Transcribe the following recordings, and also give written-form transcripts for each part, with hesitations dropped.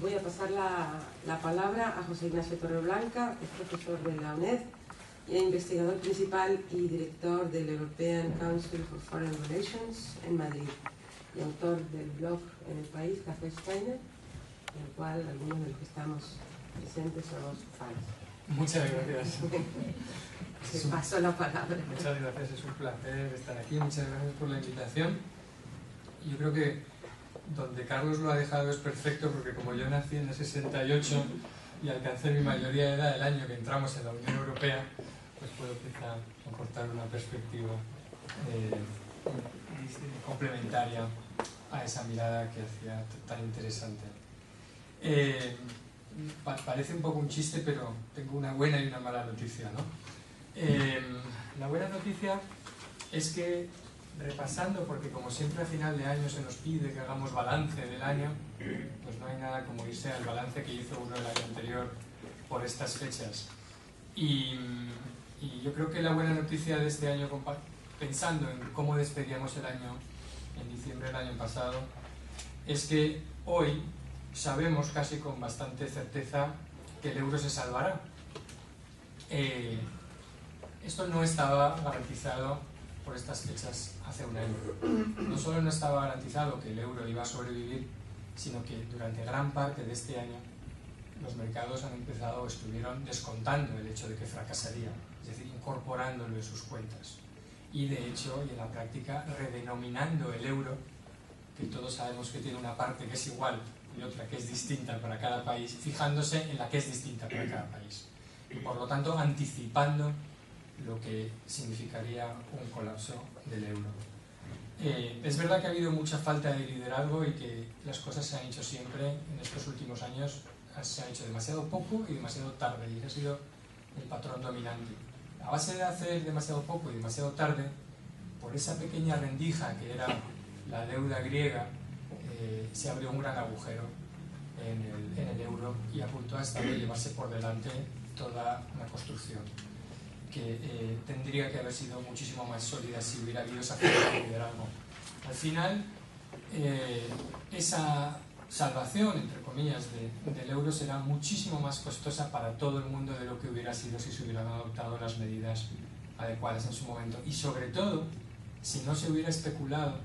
voy a pasar la palabra a José Ignacio Torreblanca, es profesor de la UNED y investigador principal y director del European Council for Foreign Relations en Madrid, y autor del blog en El País, Café Steiner, en el cual algunos de los que estamos presentes somos fans. Muchas gracias. Te paso la palabra. Muchas gracias, es un placer estar aquí. Muchas gracias por la invitación. Yo creo que donde Carlos lo ha dejado es perfecto, porque como yo nací en el 68 y alcancé mi mayoría de edad el año que entramos en la Unión Europea, pues puedo quizá aportar una perspectiva complementaria a esa mirada que hacía tan interesante. Parece un poco un chiste, pero tengo una buena y una mala noticia, ¿no? La buena noticia es que, repasando, porque como siempre a final de año se nos pide que hagamos balance del año, pues no hay nada como irse al balance que hizo uno el año anterior por estas fechas. Y yo creo que la buena noticia de este año, pensando en cómo despedíamos el año en diciembre del año pasado, es que hoy sabemos casi con bastante certeza que el euro se salvará. Esto no estaba garantizado por estas fechas hace un año. No solo no estaba garantizado que el euro iba a sobrevivir, sino que durante gran parte de este año los mercados han empezado o estuvieron descontando el hecho de que fracasaría, es decir, incorporándolo en sus cuentas. Y de hecho, y en la práctica, redenominando el euro, que todos sabemos que tiene una parte que es igual y otra que es distinta para cada país, fijándose en la que es distinta para cada país. Y por lo tanto, anticipando lo que significaría un colapso del euro. Es verdad que ha habido mucha falta de liderazgo y que las cosas se han hecho siempre, en estos últimos años, se ha hecho demasiado poco y demasiado tarde, y ese ha sido el patrón dominante. A base de hacer demasiado poco y demasiado tarde, por esa pequeña rendija que era la deuda griega, se abrió un gran agujero en el euro y apuntó a llevarse por delante toda una construcción que tendría que haber sido muchísimo más sólida si hubiera habido esa falta de liderazgo. Al final, esa salvación, entre comillas, del euro será muchísimo más costosa para todo el mundo de lo que hubiera sido si se hubieran adoptado las medidas adecuadas en su momento. Y sobre todo, si no se hubiera especulado,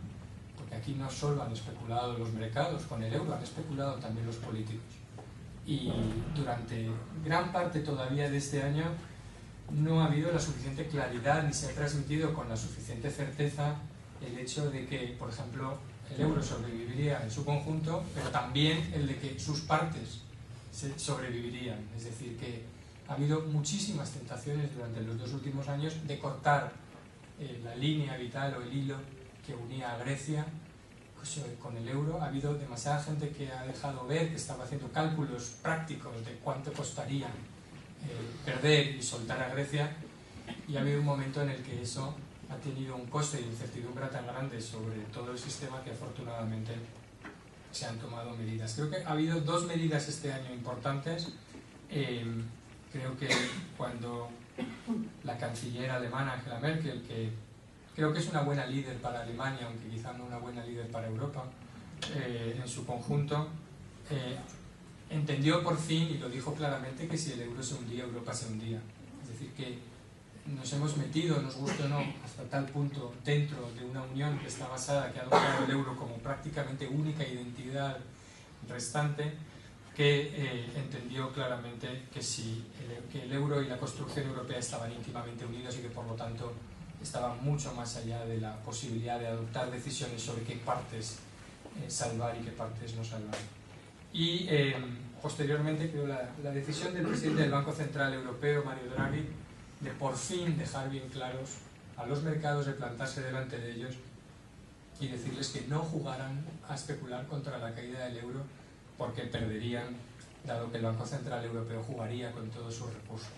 porque aquí no solo han especulado los mercados con el euro, han especulado también los políticos. Y durante gran parte todavía de este año no ha habido la suficiente claridad ni se ha transmitido con la suficiente certeza el hecho de que, por ejemplo, el euro sobreviviría en su conjunto, pero también el de que sus partes sobrevivirían. Es decir, que ha habido muchísimas tentaciones durante los 2 últimos años de cortar la línea vital o el hilo que unía a Grecia con el euro. Ha habido demasiada gente que ha dejado ver, que estaba haciendo cálculos prácticos de cuánto costaría perder y soltar a Grecia, y ha habido un momento en el que eso ha tenido un coste de incertidumbre tan grande sobre todo el sistema que afortunadamente se han tomado medidas. Creo que ha habido 2 medidas este año importantes. Creo que cuando la canciller alemana Angela Merkel, que creo que es una buena líder para Alemania, aunque quizá no una buena líder para Europa, en su conjunto, entendió por fin, y lo dijo claramente, que si el euro se hundía, Europa se hundía. Es decir, que nos hemos metido, nos guste o no, hasta tal punto dentro de una unión que está basada, que ha adoptado el euro como prácticamente única identidad restante, que entendió claramente que el euro y la construcción europea estaban íntimamente unidos y que por lo tanto estaban mucho más allá de la posibilidad de adoptar decisiones sobre qué partes salvar y qué partes no salvar. Y posteriormente, creo, la decisión del presidente del Banco Central Europeo, Mario Draghi, de por fin dejar bien claros a los mercados, de plantarse delante de ellos y decirles que no jugaran a especular contra la caída del euro, porque perderían, dado que el Banco Central Europeo jugaría con todos sus recursos.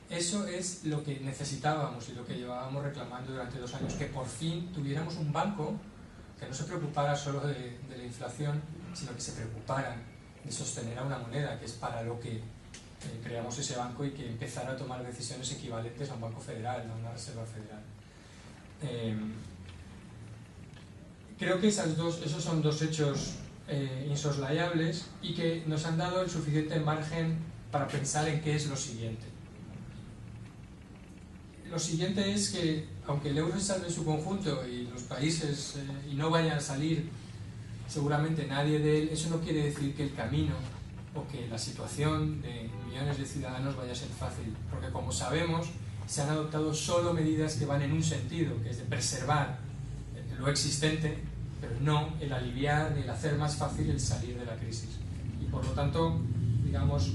Eso es lo que necesitábamos y lo que llevábamos reclamando durante 2 años, que por fin tuviéramos un banco que no se preocupara solo de la inflación, sino que se preocupara de sostener a una moneda, que es para lo que creamos ese banco, y que empezara a tomar decisiones equivalentes a un banco federal, a una reserva federal. Creo que esos son 2 hechos insoslayables y que nos han dado el suficiente margen para pensar en qué es lo siguiente. Lo siguiente es que, aunque el euro se salve en su conjunto y los países y no vayan a salir seguramente nadie de él, eso no quiere decir que el camino o que la situación de millones de ciudadanos vaya a ser fácil, porque como sabemos se han adoptado solo medidas que van en un sentido, que es de preservar lo existente, pero no el aliviar ni el hacer más fácil el salir de la crisis. Y por lo tanto, digamos,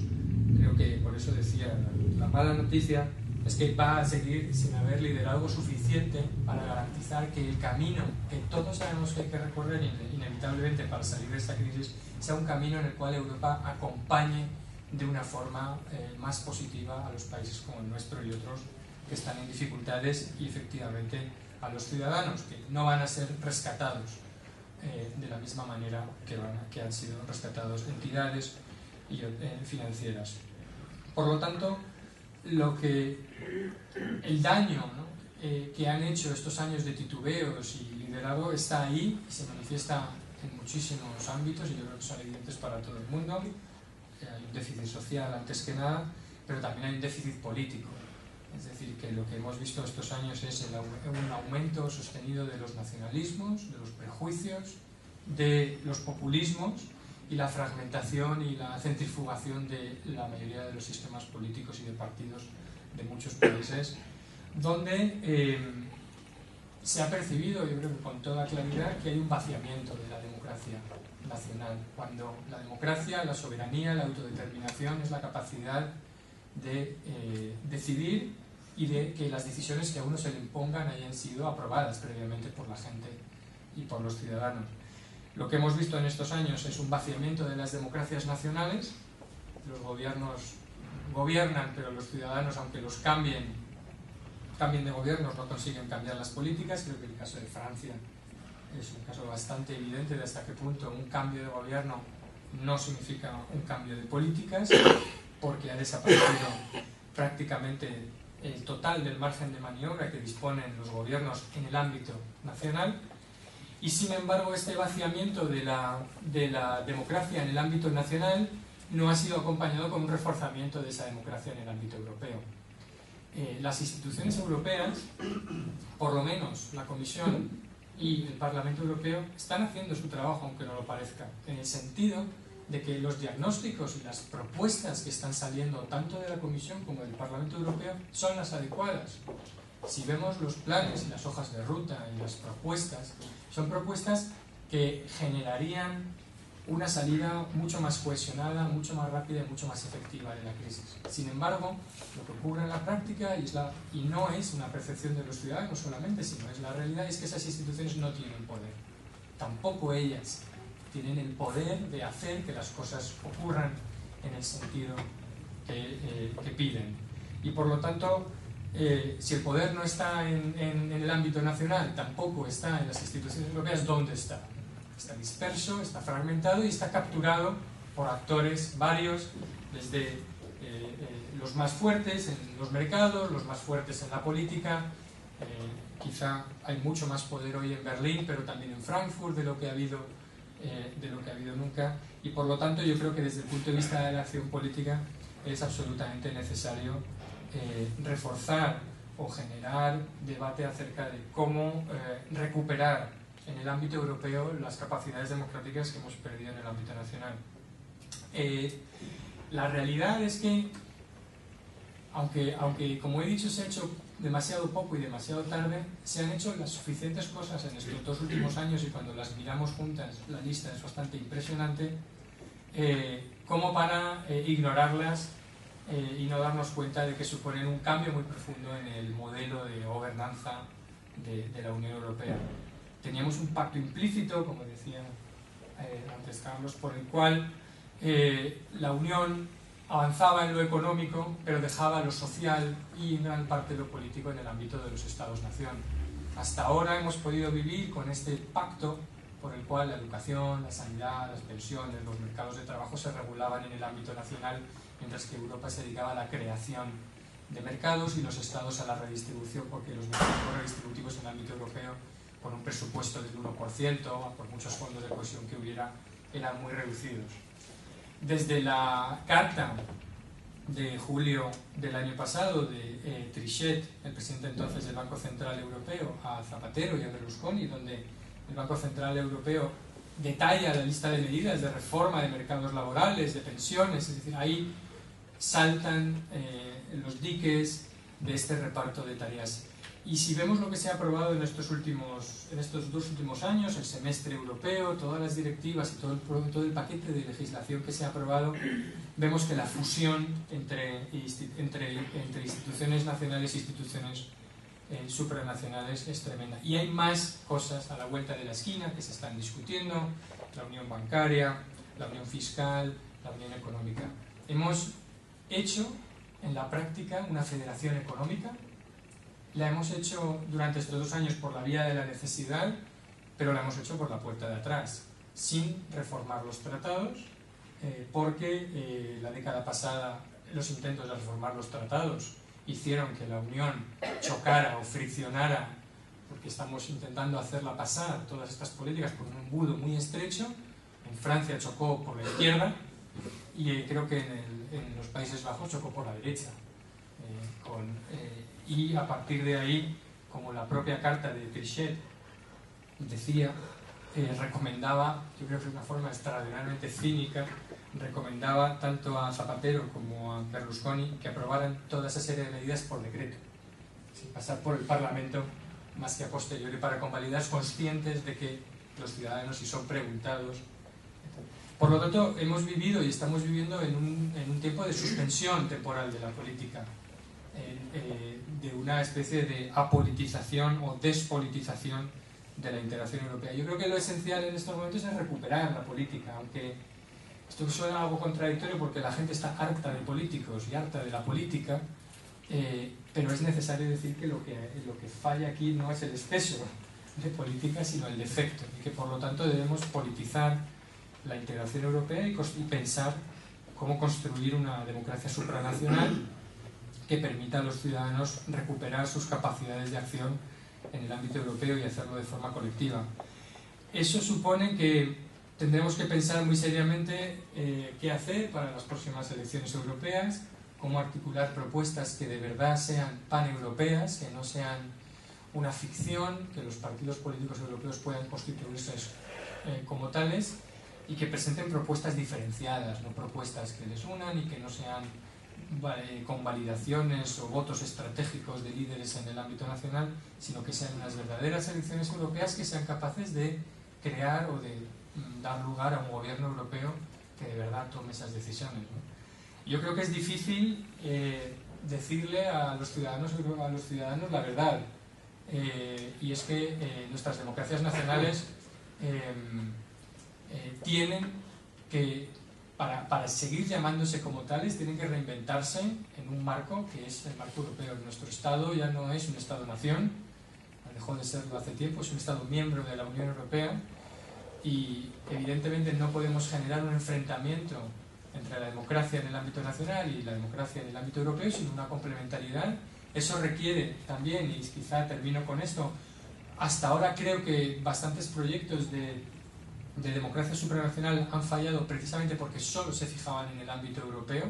creo que por eso decía, la mala noticia es que va a seguir sin haber liderazgo suficiente para garantizar que el camino que todos sabemos que hay que recorrer inevitablemente para salir de esta crisis sea un camino en el cual Europa acompañe de una forma más positiva a los países como el nuestro y otros que están en dificultades, y efectivamente a los ciudadanos que no van a ser rescatados de la misma manera que han sido rescatados entidades financieras. Por lo tanto, el daño, ¿no?, que han hecho estos años de titubeos y liderazgo está ahí y se manifiesta en muchísimos ámbitos, y yo creo que son evidentes para todo el mundo. Hay un déficit social antes que nada, pero también hay un déficit político. Es decir, que lo que hemos visto estos años es un aumento sostenido de los nacionalismos, de los prejuicios, de los populismos y la fragmentación y la centrifugación de la mayoría de los sistemas políticos y de partidos de muchos países, donde se ha percibido, yo creo que con toda claridad, que hay un vaciamiento de la democracia nacional, cuando la democracia, la soberanía, la autodeterminación es la capacidad de decidir y de que las decisiones que a uno se le impongan hayan sido aprobadas previamente por la gente y por los ciudadanos. Lo que hemos visto en estos años es un vaciamiento de las democracias nacionales. Los gobiernos gobiernan, pero los ciudadanos, aunque los cambien de gobiernos, no consiguen cambiar las políticas. Creo que el caso de Francia es un caso bastante evidente de hasta qué punto un cambio de gobierno no significa un cambio de políticas, porque ha desaparecido prácticamente el total del margen de maniobra que disponen los gobiernos en el ámbito nacional. Y sin embargo, este vaciamiento de la democracia en el ámbito nacional no ha sido acompañado con un reforzamiento de esa democracia en el ámbito europeo. Las instituciones europeas, por lo menos la Comisión y el Parlamento Europeo, están haciendo su trabajo, aunque no lo parezca, en el sentido de que los diagnósticos y las propuestas que están saliendo tanto de la Comisión como del Parlamento Europeo son las adecuadas. Si vemos los planes y las hojas de ruta y las propuestas, son propuestas que generarían una salida mucho más cohesionada, mucho más rápida y mucho más efectiva de la crisis. Sin embargo, lo que ocurre en la práctica, y no es una percepción de los ciudadanos solamente, sino es la realidad, es que esas instituciones no tienen poder. Tampoco ellas tienen el poder de hacer que las cosas ocurran en el sentido que piden. Y por lo tanto, si el poder no está en el ámbito nacional, tampoco está en las instituciones europeas, ¿dónde está? Está disperso, está fragmentado y está capturado por actores varios, desde los más fuertes en los mercados, los más fuertes en la política. Quizá hay mucho más poder hoy en Berlín, pero también en Frankfurt de lo que ha habido nunca. Y por lo tanto, yo creo que desde el punto de vista de la acción política es absolutamente necesario reforzar o generar debate acerca de cómo recuperar en el ámbito europeo las capacidades democráticas que hemos perdido en el ámbito nacional. La realidad es que, aunque como he dicho se ha hecho demasiado poco y demasiado tarde, se han hecho las suficientes cosas en estos 2 últimos años, y cuando las miramos juntas la lista es bastante impresionante, como para ignorarlas y no darnos cuenta de que suponen un cambio muy profundo en el modelo de gobernanza de la Unión Europea. Teníamos un pacto implícito, como decía antes Carlos, por el cual la Unión avanzaba en lo económico, pero dejaba lo social y en gran parte lo político en el ámbito de los Estados-nación. Hasta ahora hemos podido vivir con este pacto por el cual la educación, la sanidad, las pensiones, los mercados de trabajo se regulaban en el ámbito nacional, mientras que Europa se dedicaba a la creación de mercados y los estados a la redistribución, porque los mecanismos redistributivos en el ámbito europeo, por un presupuesto del 1%, por muchos fondos de cohesión que hubiera, eran muy reducidos. Desde la carta de julio del año pasado de Trichet, el presidente entonces del Banco Central Europeo, a Zapatero y a Berlusconi, donde el Banco Central Europeo detalla la lista de medidas de reforma de mercados laborales, de pensiones, es decir, ahí saltan los diques de este reparto de tareas. Y si vemos lo que se ha aprobado en estos 2 últimos años, el semestre europeo, todas las directivas y todo el paquete de legislación que se ha aprobado, vemos que la fusión entre instituciones nacionales e instituciones supranacionales es tremenda. Y hay más cosas a la vuelta de la esquina que se están discutiendo: la unión bancaria, la unión fiscal, la unión económica. Hemos hecho en la práctica una federación económica. La hemos hecho durante estos 2 años por la vía de la necesidad, pero la hemos hecho por la puerta de atrás, sin reformar los tratados, porque la década pasada los intentos de reformar los tratados hicieron que la Unión chocara o friccionara, porque estamos intentando hacerla pasar, todas estas políticas, por un embudo muy estrecho. En Francia chocó por la izquierda y creo que en los Países Bajos chocó por la derecha. Y a partir de ahí, como la propia carta de Trichet decía, recomendaba, yo creo que de una forma extraordinariamente cínica, recomendaba tanto a Zapatero como a Berlusconi que aprobaran toda esa serie de medidas por decreto, sin pasar por el Parlamento más que a posteriori, para convalidar, conscientes de que los ciudadanos, si son preguntados. Por lo tanto, hemos vivido y estamos viviendo en un tiempo de suspensión temporal de la política, de una especie de apolitización o despolitización de la integración europea. Yo creo que lo esencial en estos momentos es recuperar la política, aunque esto suena algo contradictorio porque la gente está harta de políticos y harta de la política, pero es necesario decir que lo que falla aquí no es el exceso de política, sino el defecto, y que por lo tanto debemos politizar la integración europea y pensar cómo construir una democracia supranacional que permita a los ciudadanos recuperar sus capacidades de acción en el ámbito europeo y hacerlo de forma colectiva. Eso supone que tendremos que pensar muy seriamente qué hacer para las próximas elecciones europeas, cómo articular propuestas que de verdad sean paneuropeas, que no sean una ficción, que los partidos políticos europeos puedan constituirse como tales, y que presenten propuestas diferenciadas, no propuestas que les unan y que no sean con validaciones o votos estratégicos de líderes en el ámbito nacional, sino que sean unas verdaderas elecciones europeas que sean capaces de crear o de dar lugar a un gobierno europeo que de verdad tome esas decisiones, ¿no? Yo creo que es difícil decirle a los ciudadanos la verdad, y es que nuestras democracias nacionales tienen que, para seguir llamándose como tales, tienen que reinventarse en un marco que es el marco europeo. Nuestro Estado ya no es un Estado-nación, dejó de serlo hace tiempo, es un Estado miembro de la Unión Europea, y evidentemente no podemos generar un enfrentamiento entre la democracia en el ámbito nacional y la democracia en el ámbito europeo, sino una complementariedad. Eso requiere también, y quizá termino con esto, hasta ahora creo que bastantes proyectos de democracia supranacional han fallado precisamente porque solo se fijaban en el ámbito europeo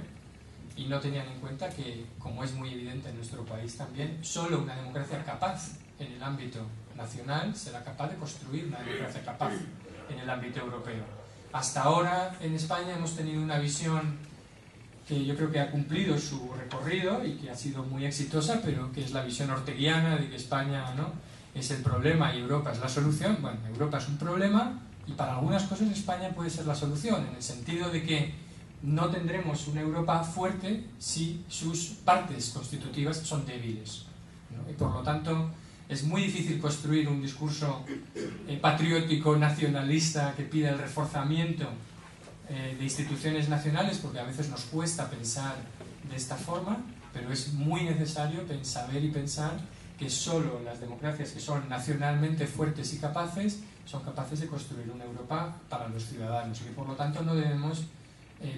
y no tenían en cuenta que, como es muy evidente en nuestro país también, solo una democracia capaz en el ámbito nacional será capaz de construir una democracia capaz en el ámbito europeo. Hasta ahora en España hemos tenido una visión que yo creo que ha cumplido su recorrido y que ha sido muy exitosa, pero que es la visión orteguiana de que España, ¿no?, es el problema y Europa es la solución. Bueno, Europa es un problema y para algunas cosas España puede ser la solución, en el sentido de que no tendremos una Europa fuerte si sus partes constitutivas son débiles, ¿no? Y por lo tanto es muy difícil construir un discurso patriótico, nacionalista, que pida el reforzamiento de instituciones nacionales, porque a veces nos cuesta pensar de esta forma, pero es muy necesario saber y pensar que solo las democracias que son nacionalmente fuertes y capaces son capaces de construir una Europa para los ciudadanos, y que por lo tanto no debemos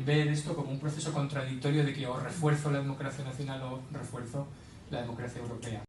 ver esto como un proceso contradictorio de que o refuerzo la democracia nacional o refuerzo la democracia europea.